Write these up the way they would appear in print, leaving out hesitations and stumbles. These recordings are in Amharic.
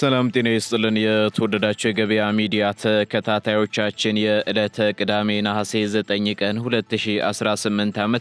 ሰላም ጤና ይስጥልን የተወደዳችሁ የገበያ ሚዲያ ተከታታዮቻችን የዕለተ ቅዳሜ ነሐሴ 9 ቀን 2018 ዓ.ም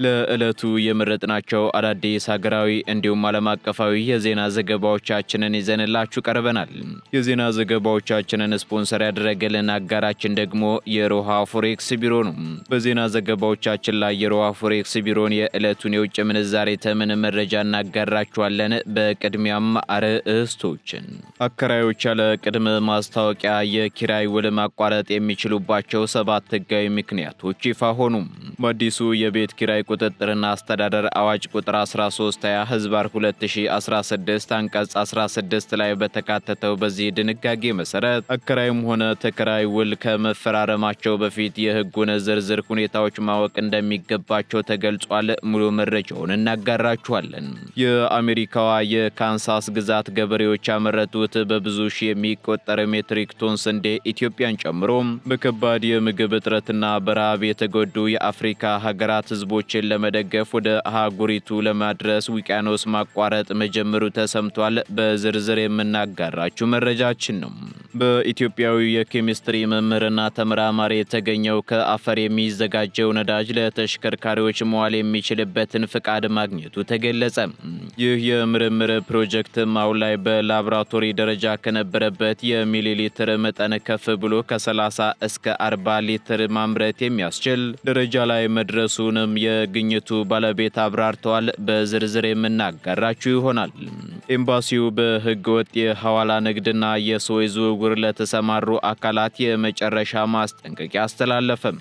ለዕለቱ የመረጥናቸው አዳዲስ ሀገራዊ እንዲሁም ዓለም አቀፋዊ የዜና ዘገባዎቻችንን ይዘንላችሁ ቀርበናል። የዜና ዘገባዎቻችንን ስፖንሰር ያደረገልን አጋራችን ደግሞ የሮሃ ፎሬክስ ቢሮ ነው። በዜና ዘገባዎቻችን ላይ የሮሃ ፎሬክስ ቢሮን የዕለቱን የውጭ ምንዛሬ ተመን መረጃ እናጋራችኋለን። በቅድሚያም አርዕስቶችን አከራዮች ያለ ቅድመ ማስታወቂያ የኪራይ ውል ማቋረጥ የሚችሉባቸው 7 ህጋዊ ምክንያቶች ይፋ ሆኑ። በአዲሱ የቤት ኪራይ ቁጥጥርና አስተዳደር አዋጅ ቁጥር 13/2016 አንቀጽ 16 ላይ በተካተተው በዚህ ድንጋጌ መሰረት አከራይም ሆነ ተከራይ ውል ከመፈራረማቸው በፊት የህጉን ዝርዝር ሁኔታዎች ማወቅ እንደሚገባቸው ተገልጿል። ሙሉ መረጃውን እናጋራችኋለን። የአሜሪካዋ የካንሳስ ግዛት ገበሬዎች ያመረቱት በብዙ ሺህ የሚቆጠር ሜትሪክ ቶን ስንዴ ኢትዮጵያን ጨምሮ በከባድ የምግብ እጥረትና በረሃብ የተጎዱ የአፍሪካ ሀገራት ህዝቦችን ለመደገፍ ወደ አህጉሪቱ ለማድረስ ውቅያኖስ ማቋረጥ መጀመሩ ተሰምቷል። በዝርዝር የምናጋራችሁ መረጃችን ነው። በኢትዮጵያዊ የኬሚስትሪ መምህርና ተመራማሪ የተገኘው ከአፈር የሚዘጋጀው ነዳጅ ለተሽከርካሪዎች መዋል የሚችልበትን ፍቃድ ማግኘቱ ተገለጸ። ይህ የምርምር ፕሮጀክት አሁን ላይ በላቦራቶሪ ደረጃ ከነበረበት የሚሊ ሊትር መጠን ከፍ ብሎ ከ30 እስከ 40 ሊትር ማምረት የሚያስችል ደረጃ ላይ መድረሱንም የግኝቱ ባለቤት አብራርተዋል። በዝርዝር የምናጋራችሁ ይሆናል። ኤምባሲው በህገወጥ የሐዋላ ንግድና የሰዎች ዝውውር ለተሰማሩ አካላት የመጨረሻ ማስጠንቀቂያ አስተላለፈም።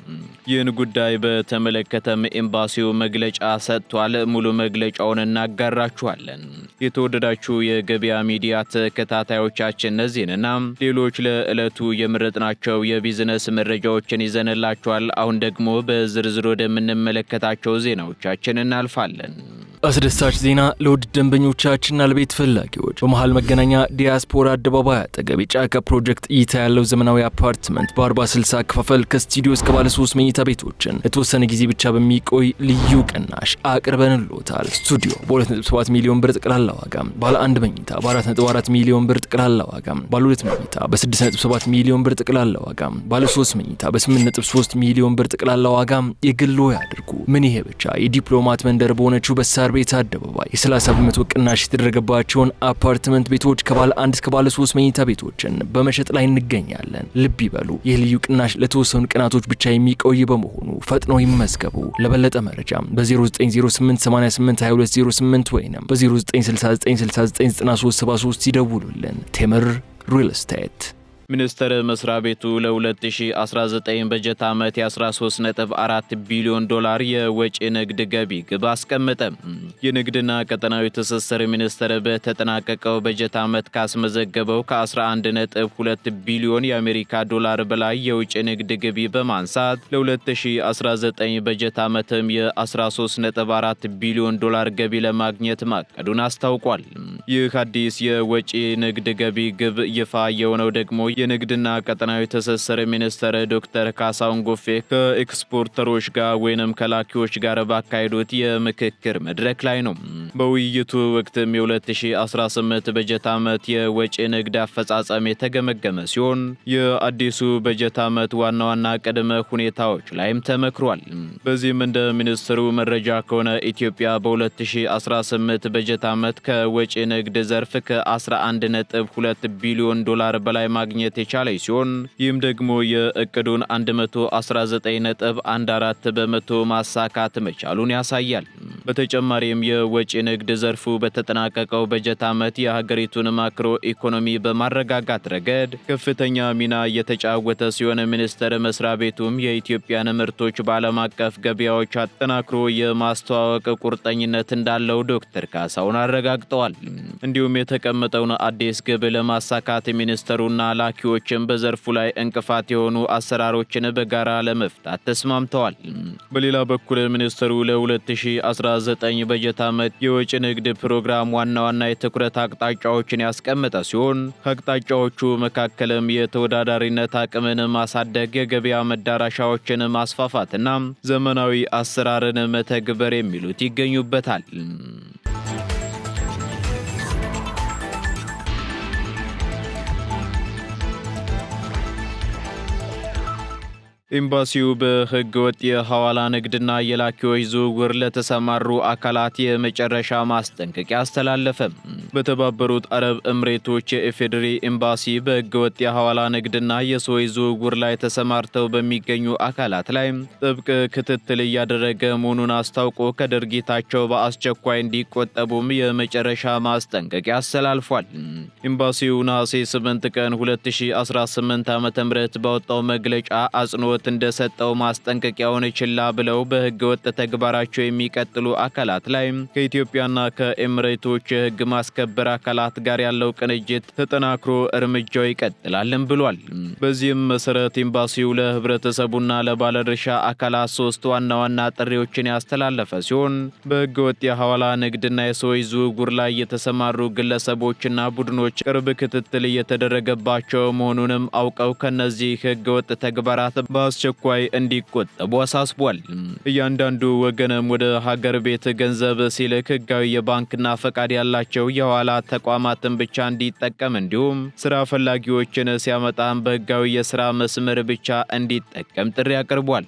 ይህን ጉዳይ በተመለከተም ኤምባሲው መግለጫ ሰጥቷል። ሙሉ መግለጫውን እናጋራችኋለን። የተወደዳችሁ የገበያ ሚዲያ ተከታታዮቻችን እነዚህንና ሌሎች ለዕለቱ የመረጥናቸው የቢዝነስ መረጃዎችን ይዘንላችኋል። አሁን ደግሞ በዝርዝር ወደምንመለከታቸው ዜናዎቻችን እናልፋለን። አስደሳች ዜና ለውድ ደንበኞቻችንና ለቤት ፈላጊዎች በመሃል መገናኛ ዲያስፖራ አደባባይ አጠገብ የጫካ ፕሮጀክት እይታ ያለው ዘመናዊ አፓርትመንት በ40/60 አከፋፈል ከስቱዲዮ እስከ ባለ 3 መኝታ ቤቶችን ለተወሰነ ጊዜ ብቻ በሚቆይ ልዩ ቅናሽ አቅርበንልዎታል። ስቱዲዮ በ2.7 ሚሊዮን ብር ጠቅላላ ዋጋ፣ ባለ 1 መኝታ በ4.4 ሚሊዮን ብር ጠቅላላ ዋጋ፣ ባለ 2 መኝታ በ6.7 ሚሊዮን ብር ጠቅላላ ዋጋ፣ ባለ 3 መኝታ በ8.3 ሚሊዮን ብር ጠቅላላ ዋጋ የግሎ ያድርጉ። ምን ይሄ ብቻ! የዲፕሎማት መንደር በሆነችው በሳር ቤት አደባባይ የ30% ቅናሽ የተደረገባቸውን አፓርትመንት ቤቶች ከባለ 1 እስከ ባለ 3 መኝታ ቤቶችን በመሸጥ ላይ እንገኛለን። ልብ ይበሉ፣ ይህ ልዩ ቅናሽ ለተወሰኑ ቀናቶች ብቻ የሚቆይ በመሆኑ ፈጥነው ይመዝገቡ። ለበለጠ መረጃም በ0908882208 ወይም በ0969699373 ይደውሉልን። ቴምር ሪል ስቴት ሚኒስቴር መስሪያ ቤቱ ለ2019 በጀት ዓመት የ13.4 ቢሊዮን ዶላር የወጪ ንግድ ገቢ ግብ አስቀመጠ። የንግድና ቀጠናዊ ትስስር ሚኒስቴር በተጠናቀቀው በጀት ዓመት ካስመዘገበው ከ11.2 ቢሊዮን የአሜሪካ ዶላር በላይ የውጭ ንግድ ገቢ በማንሳት ለ2019 በጀት ዓመትም የ13.4 ቢሊዮን ዶላር ገቢ ለማግኘት ማቀዱን አስታውቋል። ይህ አዲስ የወጪ ንግድ ገቢ ግብ ይፋ የሆነው ደግሞ የንግድና ቀጠናዊ ትስስር ሚኒስትር ዶክተር ካሳሁን ጎፌ ከኤክስፖርተሮች ጋር ወይንም ከላኪዎች ጋር ባካሄዱት የምክክር መድረክ ላይ ነው። በውይይቱ ወቅትም የ2018 በጀት ዓመት የወጪ ንግድ አፈጻጸም የተገመገመ ሲሆን የአዲሱ በጀት ዓመት ዋና ዋና ቅድመ ሁኔታዎች ላይም ተመክሯል። በዚህም እንደ ሚኒስትሩ መረጃ ከሆነ ኢትዮጵያ በ2018 በጀት ዓመት ከወጪ ንግድ ዘርፍ ከ11.2 ቢሊዮን ዶላር በላይ ማግኘት የቻለች ሲሆን ይህም ደግሞ የእቅዱን 119.14 በመቶ ማሳካት መቻሉን ያሳያል። በተጨማሪም የወጪ ንግድ ዘርፉ በተጠናቀቀው በጀት ዓመት የሀገሪቱን ማክሮ ኢኮኖሚ በማረጋጋት ረገድ ከፍተኛ ሚና እየተጫወተ ሲሆን ሚኒስቴር መስሪያ ቤቱም የኢትዮጵያን ምርቶች በዓለም አቀፍ ገበያዎች አጠናክሮ የማስተዋወቅ ቁርጠኝነት እንዳለው ዶክተር ካሳሁን አረጋግጠዋል። እንዲሁም የተቀመጠውን አዲስ ግብ ለማሳካት ሚኒስትሩና ላኪዎችን በዘርፉ ላይ እንቅፋት የሆኑ አሰራሮችን በጋራ ለመፍታት ተስማምተዋል። በሌላ በኩል ሚኒስትሩ ለ2019 በጀት ዓመት የወጪ ንግድ ፕሮግራም ዋና ዋና የትኩረት አቅጣጫዎችን ያስቀመጠ ሲሆን ከአቅጣጫዎቹ መካከልም የተወዳዳሪነት አቅምን ማሳደግ፣ የገበያ መዳረሻዎችን ማስፋፋትና ዘመናዊ አሰራርን መተግበር የሚሉት ይገኙበታል። ኤምባሲው በሕገ ወጥ የሐዋላ ንግድና የላኪዎች ዝውውር ለተሰማሩ አካላት የመጨረሻ ማስጠንቀቂያ አስተላለፈ። በተባበሩት አረብ ኤምሬቶች የኢፌዴሪ ኤምባሲ በሕገ ወጥ የሐዋላ ንግድና የሰዎች ዝውውር ላይ ተሰማርተው በሚገኙ አካላት ላይ ጥብቅ ክትትል እያደረገ መሆኑን አስታውቆ ከድርጊታቸው በአስቸኳይ እንዲቆጠቡም የመጨረሻ ማስጠንቀቂያ አስተላልፏል። ኤምባሲው ነሐሴ 8 ቀን 2018 ዓ.ም ባወጣው መግለጫ አጽንኦት እንደሰጠው ማስጠንቀቂያውን ችላ ብለው በሕገ ወጥ ተግባራቸው የሚቀጥሉ አካላት ላይ ከኢትዮጵያና ከኤምሬቶች የሕግ ማስከበር አካላት ጋር ያለው ቅንጅት ተጠናክሮ እርምጃው ይቀጥላልም ብሏል። በዚህም መሰረት ኤምባሲው ለህብረተሰቡና ለባለድርሻ አካላት 3 ዋና ዋና ጥሪዎችን ያስተላለፈ ሲሆን በሕገ ወጥ የሐዋላ ንግድና የሰዎች ዝውውር ላይ የተሰማሩ ግለሰቦችና ቡድኖች ቅርብ ክትትል እየተደረገባቸው መሆኑንም አውቀው ከነዚህ ሕገ ወጥ ተግባራት በአስቸኳይ እንዲቆጠቡ አሳስቧል። እያንዳንዱ ወገንም ወደ ሀገር ቤት ገንዘብ ሲልክ ሕጋዊ የባንክና ፈቃድ ያላቸው የሐዋላ ተቋማትን ብቻ እንዲጠቀም እንዲሁም ስራ ፈላጊዎችን ሲያመጣም በሕጋዊ የስራ መስመር ብቻ እንዲጠቀም ጥሪ አቅርቧል።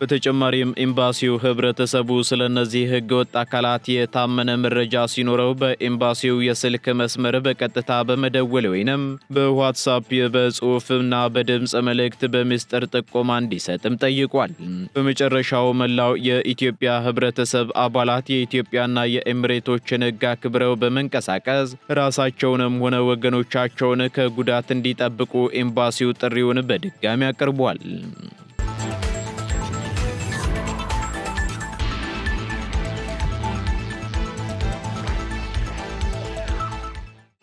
በተጨማሪም ኤምባሲው ህብረተሰቡ ስለነዚህ ሕገወጥ አካላት የታመነ መረጃ ሲኖረው በኤምባሲው የስልክ መስመር በቀጥታ በመደወል ወይንም በዋትስአፕ በጽሑፍና በድምፅ መልእክት በሚስጥር ጥቆማ እንዲሰጥም ጠይቋል። በመጨረሻው መላው የኢትዮጵያ ህብረተሰብ አባላት የኢትዮጵያና የኤምሬቶችን ሕግ አክብረው በመንቀሳቀስ ራሳቸውንም ሆነ ወገኖቻቸውን ከጉዳት እንዲጠብቁ ኤምባሲው ጥሪውን በድጋሚ አቅርቧል።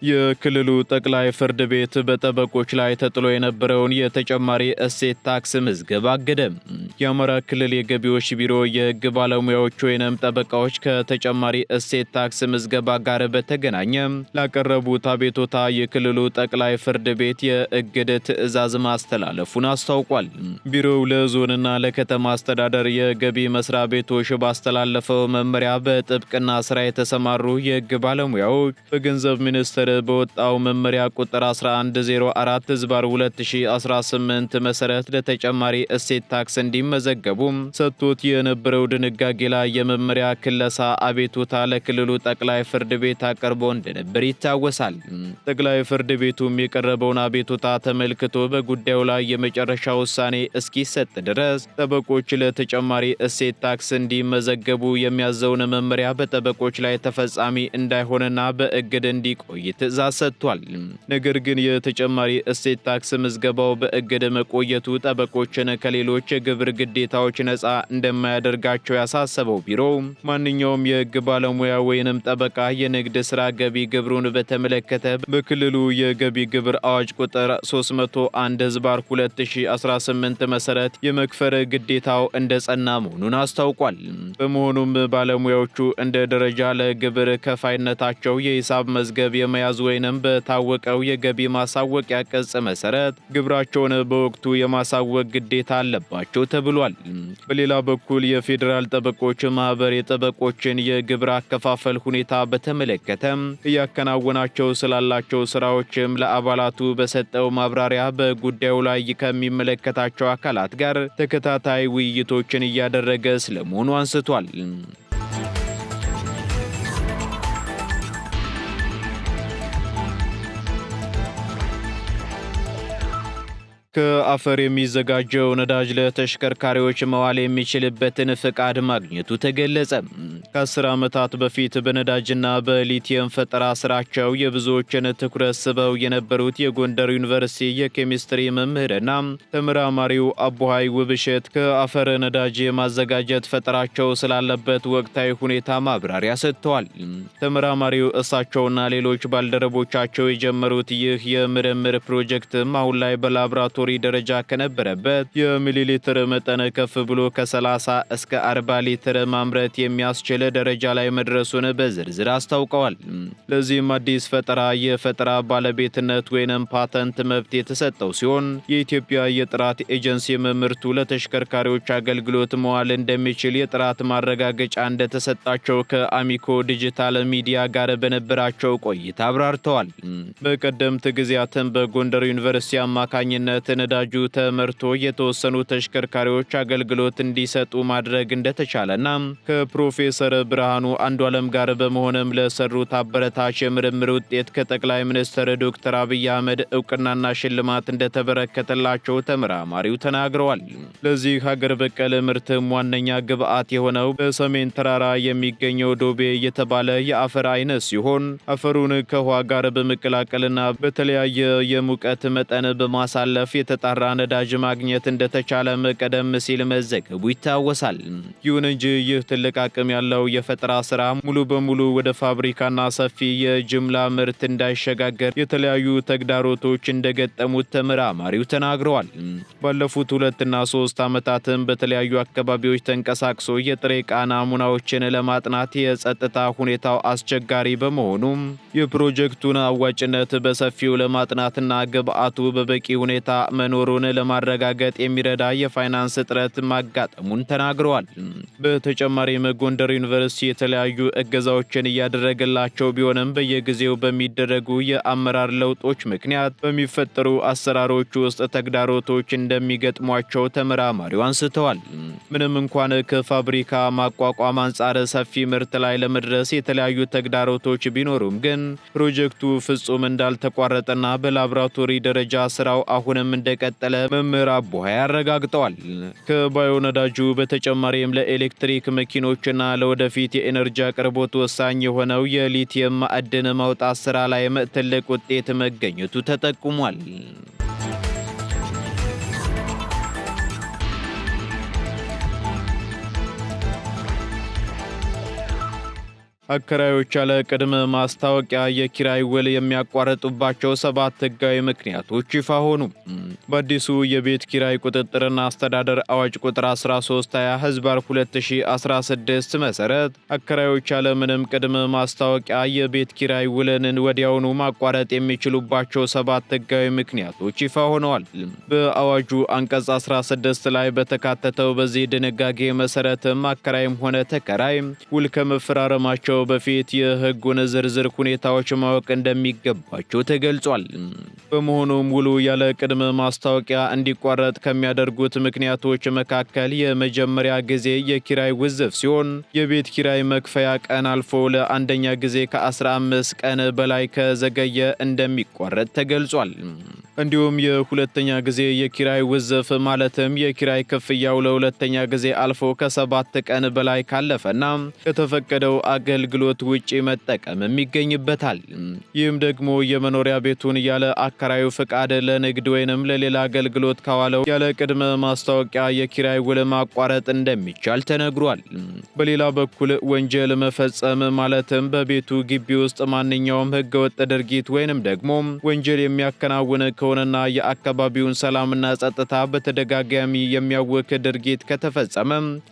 የክልሉ ጠቅላይ ፍርድ ቤት በጠበቆች ላይ ተጥሎ የነበረውን የተጨማሪ እሴት ታክስ ምዝገባ አገደ። የአማራ ክልል የገቢዎች ቢሮ የሕግ ባለሙያዎች ወይንም ጠበቃዎች ከተጨማሪ እሴት ታክስ ምዝገባ ጋር በተገናኘ ላቀረቡት አቤቱታ የክልሉ ጠቅላይ ፍርድ ቤት የእግድ ትዕዛዝ ማስተላለፉን አስታውቋል። ቢሮው ለዞንና ለከተማ አስተዳደር የገቢ መስሪያ ቤቶች ባስተላለፈው መመሪያ በጥብቅና ስራ የተሰማሩ የሕግ ባለሙያዎች በገንዘብ ሚኒስቴር በወጣው መመሪያ ቁጥር 1104/2018 መሰረት ለተጨማሪ እሴት ታክስ እንዲመዘገቡ ሰጥቶት የነበረው ድንጋጌ ላይ የመመሪያ ክለሳ አቤቱታ ለክልሉ ጠቅላይ ፍርድ ቤት አቅርቦ እንደነበር ይታወሳል። ጠቅላይ ፍርድ ቤቱም የቀረበውን አቤቱታ ተመልክቶ በጉዳዩ ላይ የመጨረሻ ውሳኔ እስኪሰጥ ድረስ ጠበቆች ለተጨማሪ እሴት ታክስ እንዲመዘገቡ የሚያዘውን መመሪያ በጠበቆች ላይ ተፈጻሚ እንዳይሆንና በእግድ እንዲቆይ ትዕዛዝ ሰጥቷል። ነገር ግን የተጨማሪ እሴት ታክስ ምዝገባው በእግድ መቆየቱ ጠበቆችን ከሌሎች የግብር ግዴታዎች ነፃ እንደማያደርጋቸው ያሳሰበው ቢሮው ማንኛውም የሕግ ባለሙያ ወይንም ጠበቃ የንግድ ስራ ገቢ ግብሩን በተመለከተ በክልሉ የገቢ ግብር አዋጅ ቁጥር 301/2018 መሰረት የመክፈል ግዴታው እንደጸና መሆኑን አስታውቋል። በመሆኑም ባለሙያዎቹ እንደ ደረጃ ለግብር ከፋይነታቸው የሂሳብ መዝገብ የመያዝ ወይንም በታወቀው የገቢ ማሳወቂያ ቅጽ መሰረት ግብራቸውን በወቅቱ የማሳወቅ ግዴታ አለባቸው ተብሏል። በሌላ በኩል የፌዴራል ጠበቆች ማህበር የጠበቆችን የግብር አከፋፈል ሁኔታ በተመለከተ እያከናወናቸው ስላላቸው ስራዎችም ለአባላቱ በሰጠው ማብራሪያ በጉዳዩ ላይ ከሚመለከታቸው አካላት ጋር ተከታታይ ውይይቶችን እያደረገ ስለመሆኑ አንስቷል። ከአፈር የሚዘጋጀው ነዳጅ ለተሽከርካሪዎች መዋል የሚችልበትን ፍቃድ ማግኘቱ ተገለጸ። ከ10 ዓመታት በፊት በነዳጅና በሊቲየም ፈጠራ ስራቸው የብዙዎችን ትኩረት ስበው የነበሩት የጎንደር ዩኒቨርሲቲ የኬሚስትሪ መምህርና ተመራማሪው አቦሃይ ውብሸት ከአፈር ነዳጅ የማዘጋጀት ፈጠራቸው ስላለበት ወቅታዊ ሁኔታ ማብራሪያ ሰጥተዋል። ተመራማሪው እሳቸውና ሌሎች ባልደረቦቻቸው የጀመሩት ይህ የምርምር ፕሮጀክትም አሁን ላይ በላብራቶሪ ደረጃ ከነበረበት የሚሊሊትር መጠን ከፍ ብሎ ከ30 እስከ 40 ሊትር ማምረት የሚያስችል ደረጃ ላይ መድረሱን በዝርዝር አስታውቀዋል። ለዚህም አዲስ ፈጠራ የፈጠራ ባለቤትነት ወይንም ፓተንት መብት የተሰጠው ሲሆን የኢትዮጵያ የጥራት ኤጀንሲ ምርቱ ለተሽከርካሪዎች አገልግሎት መዋል እንደሚችል የጥራት ማረጋገጫ እንደተሰጣቸው ከአሚኮ ዲጂታል ሚዲያ ጋር በነበራቸው ቆይታ አብራርተዋል። በቀደምት ጊዜያትም በጎንደር ዩኒቨርሲቲ አማካኝነት ነዳጁ ተመርቶ የተወሰኑ ተሽከርካሪዎች አገልግሎት እንዲሰጡ ማድረግ እንደተቻለና ከፕሮፌሰር ብርሃኑ አንዱዓለም ጋር በመሆንም ለሰሩት አበረታች የምርምር ውጤት ከጠቅላይ ሚኒስትር ዶክተር አብይ አህመድ እውቅናና ሽልማት እንደተበረከተላቸው ተመራማሪው ተናግረዋል። ለዚህ ሀገር በቀል ምርትም ዋነኛ ግብዓት የሆነው በሰሜን ተራራ የሚገኘው ዶቤ የተባለ የአፈር አይነት ሲሆን አፈሩን ከውሃ ጋር በመቀላቀልና በተለያየ የሙቀት መጠን በማሳለፍ የተጣራ ነዳጅ ማግኘት እንደተቻለም ቀደም ሲል መዘገቡ ይታወሳል። ይሁን እንጂ ይህ ትልቅ አቅም ያለው የፈጠራ ስራ ሙሉ በሙሉ ወደ ፋብሪካና ሰፊ የጅምላ ምርት እንዳይሸጋገር የተለያዩ ተግዳሮቶች እንደገጠሙት ተመራማሪው ተናግረዋል። ባለፉት 2 እና 3 ዓመታትም በተለያዩ አካባቢዎች ተንቀሳቅሶ የጥሬ ዕቃ ናሙናዎችን ለማጥናት የጸጥታ ሁኔታው አስቸጋሪ በመሆኑ የፕሮጀክቱን አዋጭነት በሰፊው ለማጥናትና ግብዓቱ በበቂ ሁኔታ መኖሩን ለማረጋገጥ የሚረዳ የፋይናንስ እጥረት ማጋጠሙን ተናግረዋል። በተጨማሪም ጎንደር ዩኒቨርሲቲ የተለያዩ እገዛዎችን እያደረገላቸው ቢሆንም በየጊዜው በሚደረጉ የአመራር ለውጦች ምክንያት በሚፈጠሩ አሰራሮች ውስጥ ተግዳሮቶች እንደሚገጥሟቸው ተመራማሪው አንስተዋል። ምንም እንኳን ከፋብሪካ ማቋቋም አንጻር ሰፊ ምርት ላይ ለመድረስ የተለያዩ ተግዳሮቶች ቢኖሩም ግን ፕሮጀክቱ ፍጹም እንዳልተቋረጠና በላቦራቶሪ ደረጃ ስራው አሁንም እንደቀጠለ መምህር አቦሃይ አረጋግጠዋል። ከባዮ ነዳጁ በተጨማሪም ለኤሌክትሪክ መኪኖችና ለወደፊት የኤነርጂ አቅርቦት ወሳኝ የሆነው የሊቲየም ማዕድን ማውጣት ስራ ላይ ትልቅ ውጤት መገኘቱ ተጠቁሟል። አከራዮች ያለ ቅድመ ማስታወቂያ የኪራይ ውል የሚያቋርጡባቸው 7 ህጋዊ ምክንያቶች ይፋ ሆኑ። በአዲሱ የቤት ኪራይ ቁጥጥርና አስተዳደር አዋጅ ቁጥር 1320/2016 መሰረት አከራዮች ያለ ምንም ቅድመ ማስታወቂያ የቤት ኪራይ ውልን ወዲያውኑ ማቋረጥ የሚችሉባቸው 7 ህጋዊ ምክንያቶች ይፋ ሆነዋል። በአዋጁ አንቀጽ 16 ላይ በተካተተው በዚህ ድንጋጌ መሰረትም አከራይም ሆነ ተከራይ ውል ከመፈራረማቸው በፊት የህጉን ዝርዝር ሁኔታዎች ማወቅ እንደሚገባቸው ተገልጿል። በመሆኑም ውሉ ያለ ቅድመ ማስታወቂያ እንዲቋረጥ ከሚያደርጉት ምክንያቶች መካከል የመጀመሪያ ጊዜ የኪራይ ውዝፍ ሲሆን የቤት ኪራይ መክፈያ ቀን አልፎ ለአንደኛ ጊዜ ከ15 ቀን በላይ ከዘገየ እንደሚቋረጥ ተገልጿል። እንዲሁም የሁለተኛ ጊዜ የኪራይ ውዝፍ ማለትም የኪራይ ክፍያው ለሁለተኛ ጊዜ አልፎ ከ7 ቀን በላይ ካለፈና ከተፈቀደው አገልግሎት ውጪ መጠቀምም ይገኝበታል። ይህም ደግሞ የመኖሪያ ቤቱን ያለ አከራዩ ፍቃድ ለንግድ ወይንም ለሌላ አገልግሎት ካዋለው ያለ ቅድመ ማስታወቂያ የኪራይ ውል ማቋረጥ እንደሚቻል ተነግሯል። በሌላ በኩል ወንጀል መፈጸም ማለትም በቤቱ ግቢ ውስጥ ማንኛውም ህገወጥ ድርጊት ወይንም ደግሞ ወንጀል የሚያከናውን ከሆነና የአካባቢውን ሰላምና ጸጥታ በተደጋጋሚ የሚያውክ ድርጊት ከተፈጸመ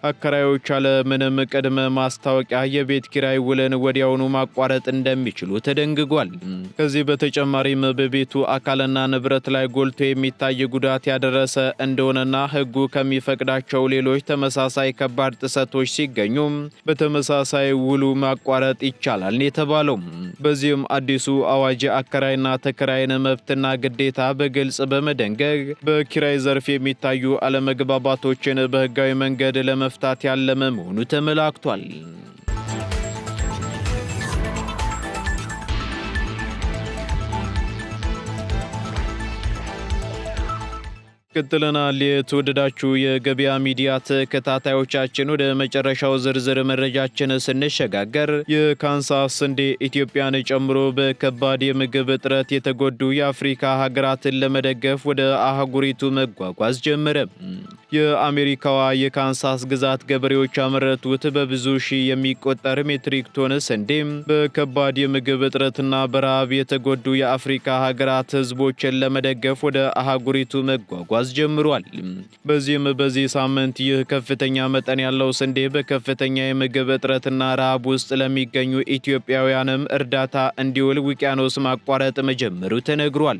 አከራዮች ያለ ምንም ቅድመ ማስታወቂያ የቤት ኪራይ ውልን ወዲያውኑ ማቋረጥ እንደሚችሉ ተደንግጓል። ከዚህ በተጨማሪም በቤቱ አካልና ንብረት ላይ ጎልቶ የሚታይ ጉዳት ያደረሰ እንደሆነና ህጉ ከሚፈቅዳቸው ሌሎች ተመሳሳይ ከባድ ጥሰቶች ሲገኙ በተመሳሳይ ውሉ ማቋረጥ ይቻላል የተባለው። በዚህም አዲሱ አዋጅ አከራይና ተከራይን መብትና ግዴታ በግልጽ በመደንገግ በኪራይ ዘርፍ የሚታዩ አለመግባባቶችን በህጋዊ መንገድ ለመፍታት ያለመ መሆኑ ተመላክቷል። ቀጥለናል። የተወደዳችሁ የገበያ ሚዲያ ተከታታዮቻችን ወደ መጨረሻው ዝርዝር መረጃችን ስንሸጋገር የካንሳስ ስንዴ ኢትዮጵያን ጨምሮ በከባድ የምግብ እጥረት የተጎዱ የአፍሪካ ሀገራትን ለመደገፍ ወደ አህጉሪቱ መጓጓዝ ጀመረ። የአሜሪካዋ የካንሳስ ግዛት ገበሬዎች ያመረቱት በብዙ ሺህ የሚቆጠር ሜትሪክ ቶን ስንዴ በከባድ የምግብ እጥረትና በረሃብ የተጎዱ የአፍሪካ ሀገራት ህዝቦችን ለመደገፍ ወደ አህጉሪቱ መጓጓዝ ጀምሯል። በዚህም በዚህ ሳምንት ይህ ከፍተኛ መጠን ያለው ስንዴ በከፍተኛ የምግብ እጥረትና ረሃብ ውስጥ ለሚገኙ ኢትዮጵያውያንም እርዳታ እንዲውል ውቅያኖስ ማቋረጥ መጀመሩ ተነግሯል።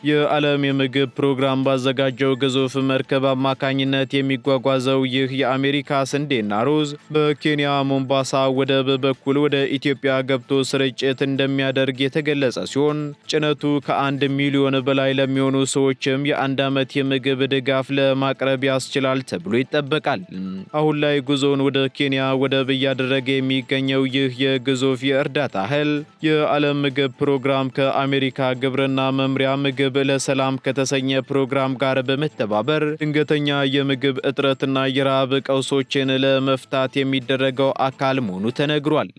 የዓለም የምግብ ፕሮግራም ባዘጋጀው ግዙፍ መርከብ አማካኝነት የሚጓጓዘው ይህ የአሜሪካ ስንዴና ሩዝ በኬንያ ሞምባሳ ወደብ በኩል ወደ ኢትዮጵያ ገብቶ ስርጭት እንደሚያደርግ የተገለጸ ሲሆን ጭነቱ ከ1 ሚሊዮን በላይ ለሚሆኑ ሰዎችም የአንድ ዓመት የምግብ ድጋፍ ለማቅረብ ያስችላል ተብሎ ይጠበቃል። አሁን ላይ ጉዞውን ወደ ኬንያ ወደብ እያደረገ የሚገኘው ይህ የግዙፍ የእርዳታ እህል የዓለም ምግብ ፕሮግራም ከአሜሪካ ግብርና መምሪያ ምግብ ለሰላም ከተሰኘ ፕሮግራም ጋር በመተባበር ድንገተኛ የምግብ እጥረትና የረሃብ ቀውሶችን ለመፍታት የሚደረገው አካል መሆኑ ተነግሯል።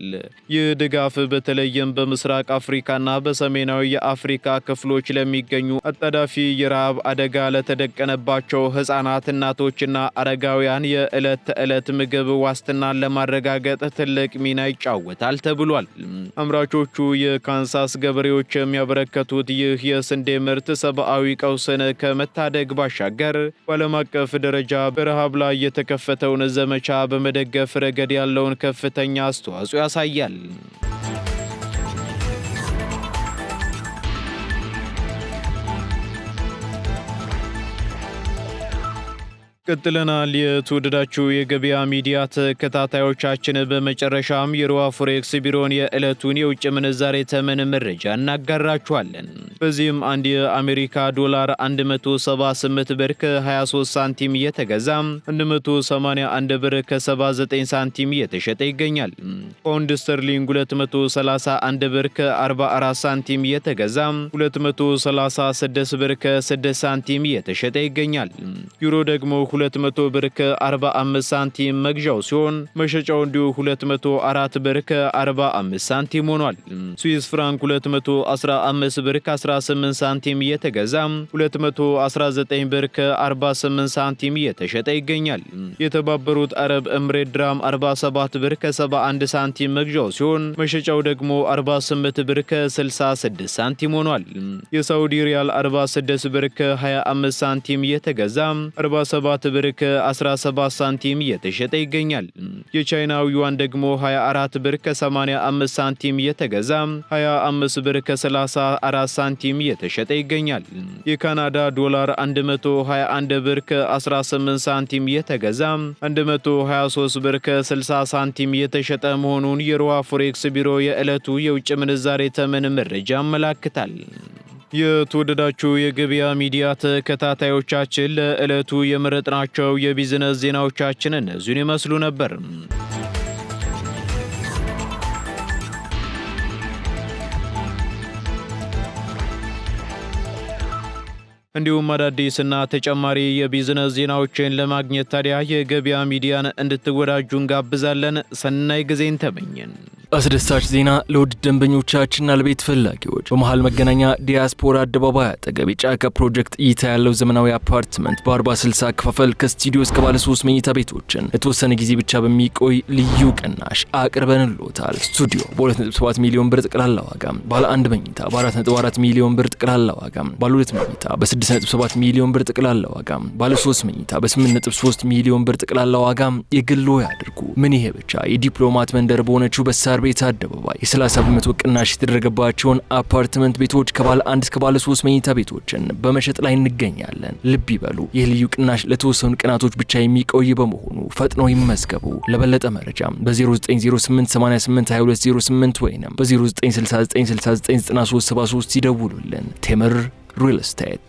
ይህ ድጋፍ በተለይም በምስራቅ አፍሪካና በሰሜናዊ የአፍሪካ ክፍሎች ለሚገኙ አጣዳፊ የረሃብ አደጋ ለተደቀነባቸው ሕፃናት፣ እናቶችና አረጋውያን የዕለት ተዕለት ምግብ ዋስትናን ለማረጋገጥ ትልቅ ሚና ይጫወታል ተብሏል። አምራቾቹ የካንሳስ ገበሬዎች የሚያበረከቱት ይህ የስንዴ ምርት ሰብአዊ ቀውስን ከመታደግ ባሻገር በዓለም አቀፍ ደረጃ በረሃብ ላይ የተከፈተውን ዘመቻ በመደገፍ ረገድ ያለውን ከፍተኛ አስተዋጽኦ ያሳያል። ቀጥለናል። የተወደዳችሁ የገበያ ሚዲያ ተከታታዮቻችን፣ በመጨረሻም የሮሃ ፎሬክስ ቢሮን የዕለቱን የውጭ ምንዛሬ ተመን መረጃ እናጋራችኋለን። በዚህም አንድ የአሜሪካ ዶላር 178 ብር ከ23 ሳንቲም እየተገዛ 181 ብር ከ79 ሳንቲም እየተሸጠ ይገኛል። ፓውንድ ስተርሊንግ 231 ብር ከ44 ሳንቲም እየተገዛ 236 ብር ከ6 ሳንቲም እየተሸጠ ይገኛል። ዩሮ ደግሞ 200 ብር ከ45 ሳንቲም መግዣው ሲሆን መሸጫው እንዲሁ 204 ብር ከ45 ሳንቲም ሆኗል። ስዊስ ፍራንክ 215 ብር ከ18 ሳንቲም እየተገዛ 219 ብር ከ48 ሳንቲም እየተሸጠ ይገኛል። የተባበሩት አረብ ኤምሬት ድራም 47 ብር ከ71 ሳንቲም መግዣው ሲሆን መሸጫው ደግሞ 48 ብር ከ66 ሳንቲም ሆኗል። የሳውዲ ሪያል 46 ብር ከ25 ሳንቲም እየተገዛ 47 ብር ከ17 ሳንቲም እየተሸጠ ይገኛል። የቻይናው ዩዋን ደግሞ 24 ብር ከ85 ሳንቲም እየተገዛ 25 ብር ከ34 ሳንቲም እየተሸጠ ይገኛል። የካናዳ ዶላር 121 ብር ከ18 ሳንቲም እየተገዛ 123 ብር ከ60 ሳንቲም እየተሸጠ መሆኑን የሮሃ ፎሬክስ ቢሮ የዕለቱ የውጭ ምንዛሬ ተመን መረጃ ያመለክታል። የተወደዳችሁ የገበያ ሚዲያ ተከታታዮቻችን ለዕለቱ የመረጥናቸው የቢዝነስ ዜናዎቻችን እነዚህን ይመስሉ ነበር። እንዲሁም አዳዲስና ተጨማሪ የቢዝነስ ዜናዎችን ለማግኘት ታዲያ የገበያ ሚዲያን እንድትወዳጁ እንጋብዛለን። ሰናይ ጊዜን ተመኘን። አስደሳች ዜና ለውድ ደንበኞቻችንና ለቤት ፈላጊዎች በመሃል መገናኛ ዲያስፖራ አደባባይ አጠገብ የጫካ ፕሮጀክት እይታ ያለው ዘመናዊ አፓርትመንት በ40/60 አከፋፈል ከስቱዲዮ እስከ ባለ 3 መኝታ ቤቶችን ለተወሰነ ጊዜ ብቻ በሚቆይ ልዩ ቅናሽ አቅርበንልዎታል። ስቱዲዮ በ2.7 ሚሊዮን ብር ጠቅላላ ዋጋ፣ ባለ 1 መኝታ በ4.4 ሚሊዮን ብር ጠቅላላ ዋጋ፣ ባለ 2 መኝታ በ6.7 ሚሊዮን ብር ጠቅላላ ዋጋ፣ ባለ 3 መኝታ በ8.3 ሚሊዮን ብር ጠቅላላ ዋጋ የግሎ ያድርጉ። ምን ይሄ ብቻ! የዲፕሎማት መንደር በሆነችው በሳር ቤት አደባባይ የ30 በመቶ ቅናሽ የተደረገባቸውን አፓርትመንት ቤቶች ከባለ 1 እስከ ባለ 3 መኝታ ቤቶችን በመሸጥ ላይ እንገኛለን። ልብ ይበሉ፣ ይህ ልዩ ቅናሽ ለተወሰኑ ቀናቶች ብቻ የሚቆይ በመሆኑ ፈጥነው ይመዝገቡ። ለበለጠ መረጃ በ0908882208 ወይም በ0969699373 ይደውሉልን። ቴምር ሪል ስቴት